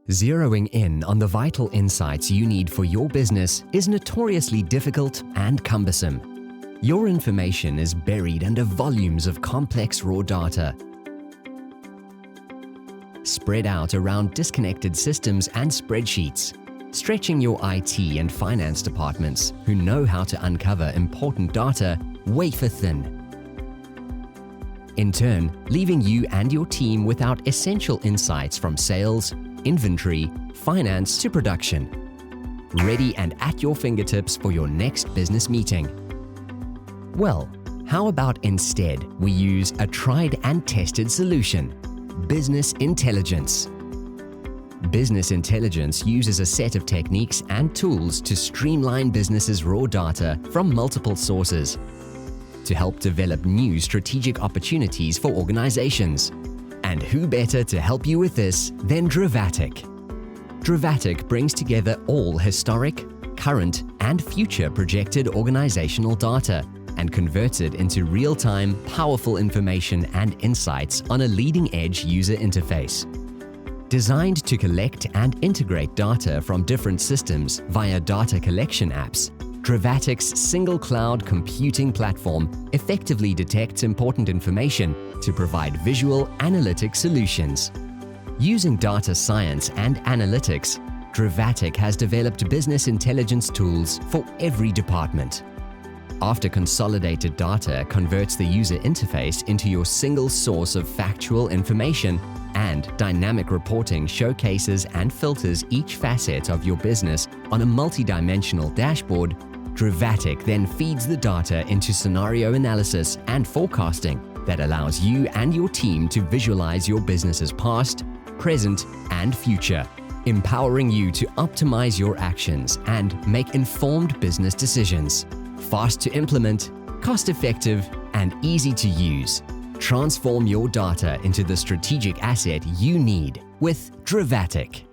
Zeroing in on the vital insights you need for your business is notoriously difficult and cumbersome. Your information is buried under volumes of complex raw data, spread out around disconnected systems and spreadsheets, stretching your IT and finance departments, who know how to uncover important data, wafer thin. In turn, leaving you and your team without essential insights from sales, inventory, finance to production. Ready and at your fingertips for your next business meeting. Well, how about instead we use a tried and tested solution: business intelligence. Business intelligence uses a set of techniques and tools to streamline businesses' raw data from multiple sources to help develop new strategic opportunities for organizations. And who better to help you with this than Drivatic? Drivatic brings together all historic, current, and future projected organizational data and converts it into real-time, powerful information and insights on a leading-edge user interface. Designed to collect and integrate data from different systems via data collection apps, Drivatic's single cloud computing platform effectively detects important information to provide visual analytic solutions. Using data science and analytics, Drivatic has developed business intelligence tools for every department. After consolidated data converts the user interface into your single source of factual information, and dynamic reporting showcases and filters each facet of your business on a multi-dimensional dashboard, Drivatic then feeds the data into scenario analysis and forecasting that allows you and your team to visualize your business's past, present, and future, empowering you to optimize your actions and make informed business decisions. Fast to implement, cost-effective, and easy to use. Transform your data into the strategic asset you need with Drivatic.